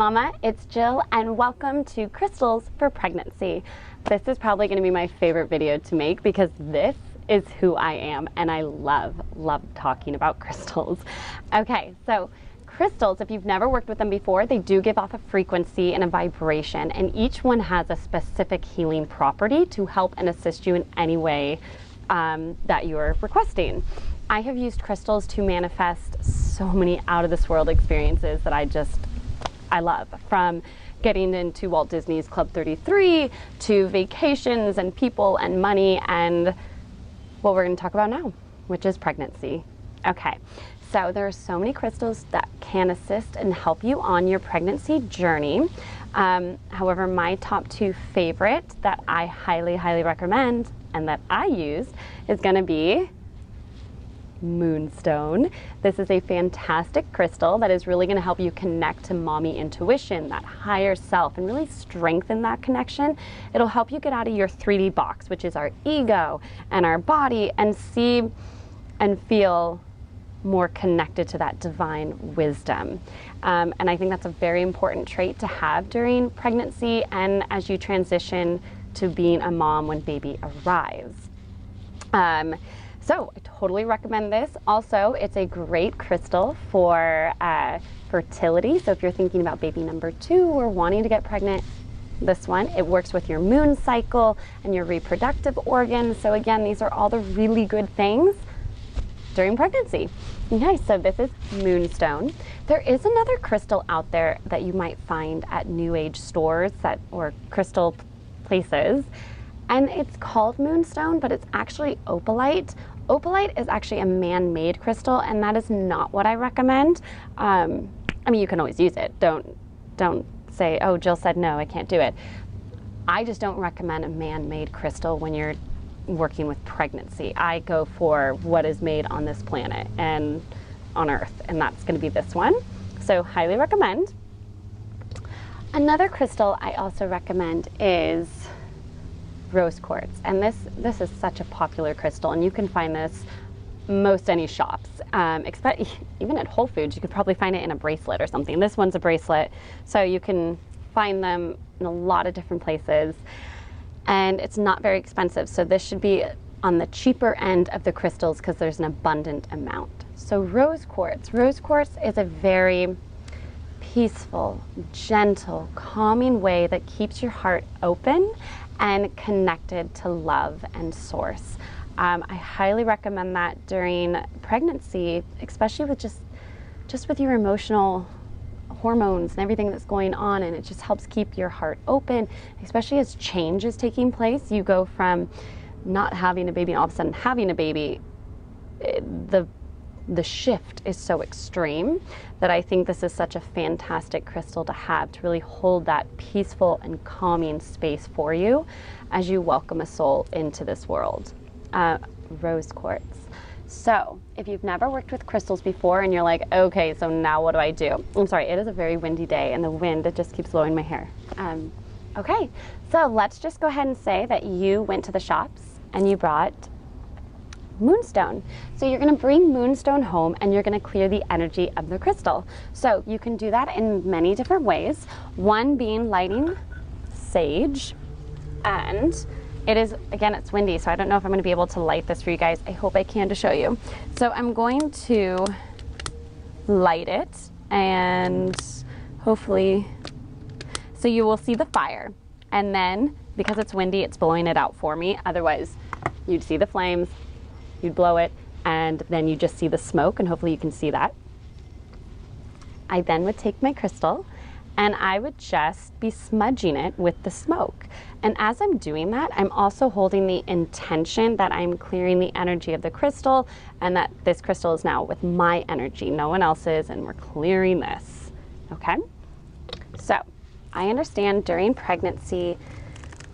Mama, it's Jill and welcome to Crystals for Pregnancy. This is probably going to be my favorite video to make because this is who I am and I love talking about crystals. Okay, so crystals, if you've never worked with them before, they do give off a frequency and a vibration, and each one has a specific healing property to help and assist you in any way that you're requesting. I have used crystals to manifest so many out of this world experiences that I love, from getting into Walt Disney's Club 33 to vacations and people and money and what we're going to talk about now, which is pregnancy. Okay, so there are so many crystals that can assist and help you on your pregnancy journey. However, my top two favorite that I highly recommend and that I use is going to be Moonstone. This is a fantastic crystal that is really going to help you connect to mommy intuition, that higher self, and really strengthen that connection. It'll help you get out of your 3D box, which is our ego and our body, and see and feel more connected to that divine wisdom. And I think that's a very important trait to have during pregnancy and as you transition to being a mom when baby arrives. So I totally recommend this. Also, it's a great crystal for fertility. So if you're thinking about baby number 2 or wanting to get pregnant, this one, it works with your moon cycle and your reproductive organs. So again, these are all the really good things during pregnancy. Okay, so this is Moonstone. There is another crystal out there that you might find at New Age stores or crystal places, and it's called Moonstone, but it's actually opalite. Opalite is actually a man-made crystal, and that is not what I recommend. I mean, you can always use it. Don't say, oh, Jill said no, I can't do it. I just don't recommend a man-made crystal when you're working with pregnancy. I go for what is made on this planet and on Earth, and that's going to be this one. So highly recommend. Another crystal I also recommend is rose quartz, and this is such a popular crystal, and you can find this most any shops, even at Whole Foods. You could probably find it in a bracelet or something. This one's a bracelet, so you can find them in a lot of different places, and it's not very expensive, so this should be on the cheaper end of the crystals because there's an abundant amount. So rose quartz is a very peaceful, gentle, calming way that keeps your heart open and connected to love and source. I highly recommend that during pregnancy, especially with just with your emotional hormones and everything that's going on, and it just helps keep your heart open, especially as change is taking place. You go from not having a baby and all of a sudden having a baby. The shift is so extreme that I think this is such a fantastic crystal to have to really hold that peaceful and calming space for you as you welcome a soul into this world. Rose quartz. So if you've never worked with crystals before and you're like, okay, so now what do I do? I'm sorry, it is a very windy day and the wind, it just keeps blowing my hair. Okay, so let's just go ahead and say that you went to the shops and you brought Moonstone. So you're going to bring Moonstone home and you're going to clear the energy of the crystal. So you can do that in many different ways. One being lighting sage, and it is, again, it's windy, so I don't know if I'm going to be able to light this for you guys. I hope I can to show you. So I'm going to light it, and hopefully, so you will see the fire, and then because it's windy, it's blowing it out for me. Otherwise, you'd see the flames, you'd blow it, and then you just see the smoke, and hopefully you can see that. I then would take my crystal and I would just be smudging it with the smoke. And as I'm doing that, I'm also holding the intention that I'm clearing the energy of the crystal and that this crystal is now with my energy, no one else's, and we're clearing this, okay? So I understand during pregnancy,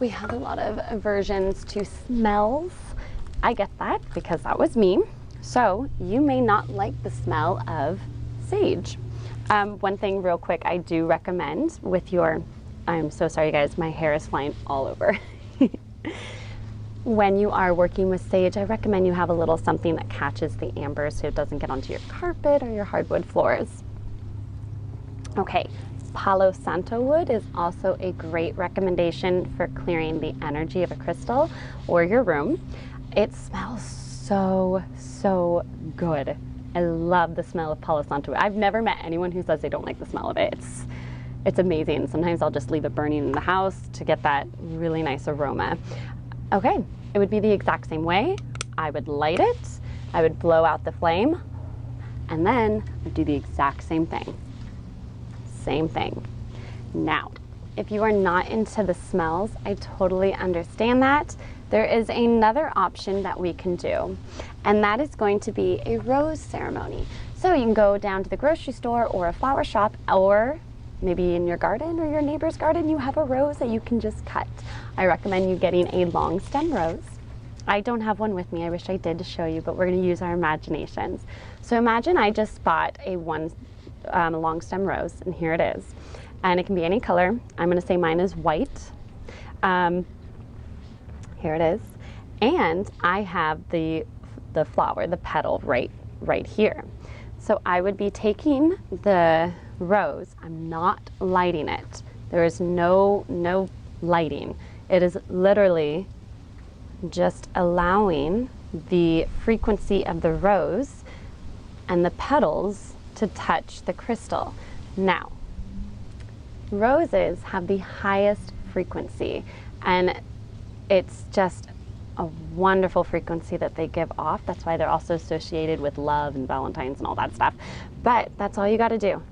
we have a lot of aversions to smells. I get that because that was me. So you may not like the smell of sage. One thing real quick I do recommend with your, I'm so sorry guys, my hair is flying all over. When you are working with sage, I recommend you have a little something that catches the amber so it doesn't get onto your carpet or your hardwood floors. Okay, Palo Santo wood is also a great recommendation for clearing the energy of a crystal or your room. It smells so good. I love the smell of Palo Santo. I've never met anyone who says they don't like the smell of it. It's amazing. Sometimes I'll just leave it burning in the house to get that really nice aroma. Okay, it would be the exact same way. I would light it, I would blow out the flame, and then I'd do the exact same thing. Same thing. Now, if you are not into the smells, I totally understand that. There is another option that we can do, and that is going to be a rose ceremony. So you can go down to the grocery store or a flower shop, or maybe in your garden or your neighbor's garden, you have a rose that you can just cut. I recommend you getting a long stem rose. I don't have one with me. I wish I did to show you, but we're going to use our imaginations. So imagine I just bought a long stem rose, and here it is. And it can be any color. I'm going to say mine is white. Here it is. And I have the flower, the petal right here. So I would be taking the rose. I'm not lighting it. There is no lighting. It is literally just allowing the frequency of the rose and the petals to touch the crystal. Now, roses have the highest frequency, and it's just a wonderful frequency that they give off. That's why they're also associated with love and Valentine's and all that stuff. But that's all you got to do.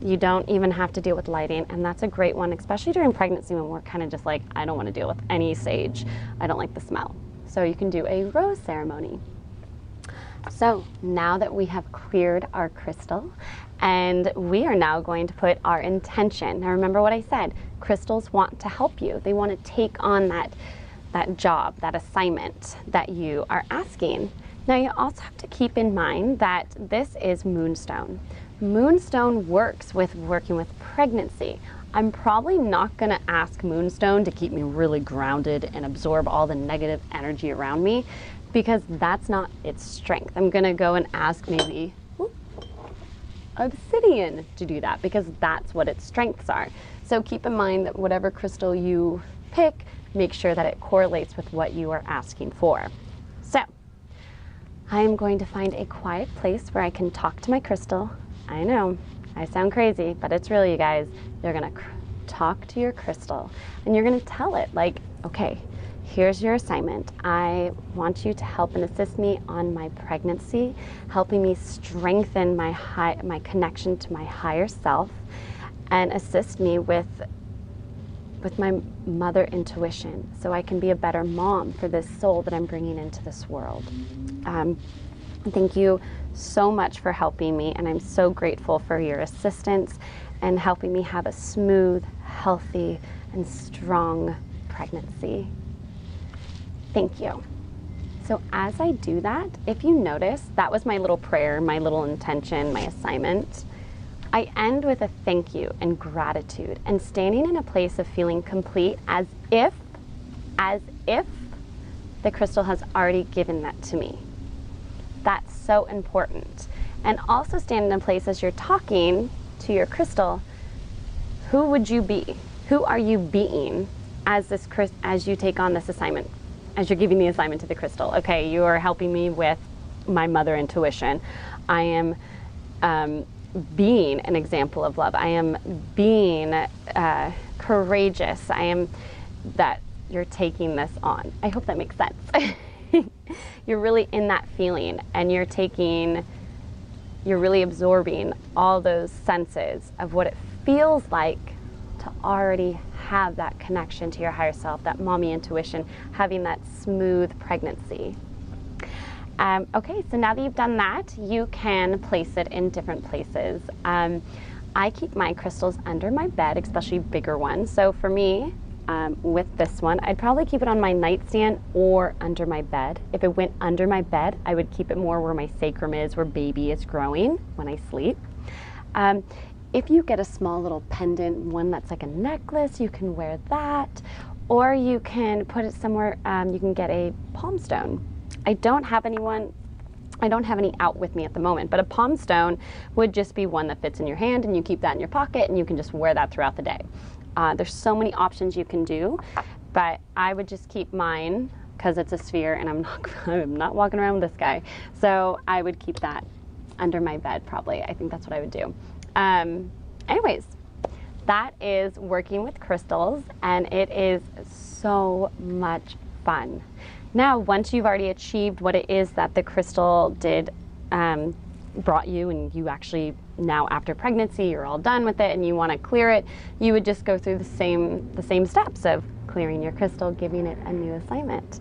You don't even have to deal with lighting, and that's a great one, especially during pregnancy when we're kind of just like, I don't want to deal with any sage. I don't like the smell. So you can do a rose ceremony. So now that we have cleared our crystal, and we are now going to put our intention. Now remember what I said, crystals want to help you. They want to take on that job, that assignment that you are asking. Now you also have to keep in mind that this is Moonstone. Moonstone works with working with pregnancy. I'm probably not going to ask Moonstone to keep me really grounded and absorb all the negative energy around me, because that's not its strength. I'm going to go and ask maybe obsidian to do that, because that's what its strengths are. So keep in mind that whatever crystal you pick, make sure that it correlates with what you are asking for. So I'm going to find a quiet place where I can talk to my crystal. I know, I sound crazy, but it's really, you guys, you're gonna talk to your crystal and you're gonna tell it, like, okay, here's your assignment. I want you to help and assist me on my pregnancy, helping me strengthen my connection to my higher self, and assist me with my mother intuition, so I can be a better mom for this soul that I'm bringing into this world. Thank you so much for helping me, and I'm so grateful for your assistance and helping me have a smooth, healthy, and strong pregnancy. Thank you. So as I do that, if you notice, that was my little prayer, my little intention, my assignment. I end with a thank you and gratitude, and standing in a place of feeling complete, as if the crystal has already given that to me. That's so important. And also stand in a place as you're talking to your crystal, who would you be? Who are you being as you take on this assignment, as you're giving the assignment to the crystal? Okay, you are helping me with my mother intuition. I am being an example of love. I am being courageous. I am that you're taking this on. I hope that makes sense. You're really in that feeling, and you're really absorbing all those senses of what it feels like to already have that connection to your higher self, that mommy intuition, having that smooth pregnancy. Okay, so now that you've done that, you can place it in different places. I keep my crystals under my bed, especially bigger ones. So for me, with this one, I'd probably keep it on my nightstand or under my bed. If it went under my bed, I would keep it more where my sacrum is, where baby is growing when I sleep. If you get a small little pendant, one that's like a necklace, you can wear that, or you can put it somewhere, you can get a palm stone. I don't have anyone I don't have any out with me at the moment, but a palm stone would just be one that fits in your hand and you keep that in your pocket and you can just wear that throughout the day. There's so many options you can do, but I would just keep mine because it's a sphere and I'm not walking around with this guy. So I would keep that under my bed probably. I think that's what I would do. Anyways, that is working with crystals, and it is so much fun. Now, once you've already achieved what it is that the crystal did brought you, and you actually now after pregnancy you're all done with it and you want to clear it, you would just go through the same steps of clearing your crystal, giving it a new assignment.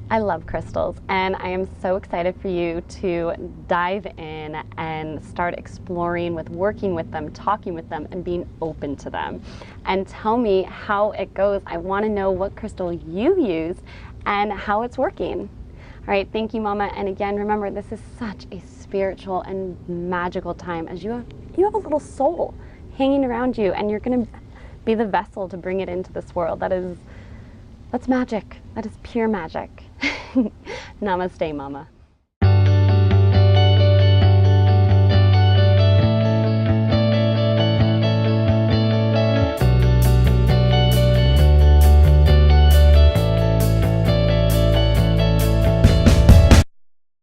I love crystals, and I am so excited for you to dive in and start exploring with working with them, talking with them, and being open to them. And tell me how it goes. I want to know what crystal you use and how it's working. All right, thank you, Mama. And again, remember, this is such a spiritual and magical time, as you have a little soul hanging around you, and you're going to be the vessel to bring it into this world. That's magic. That is pure magic. Namaste, Mama.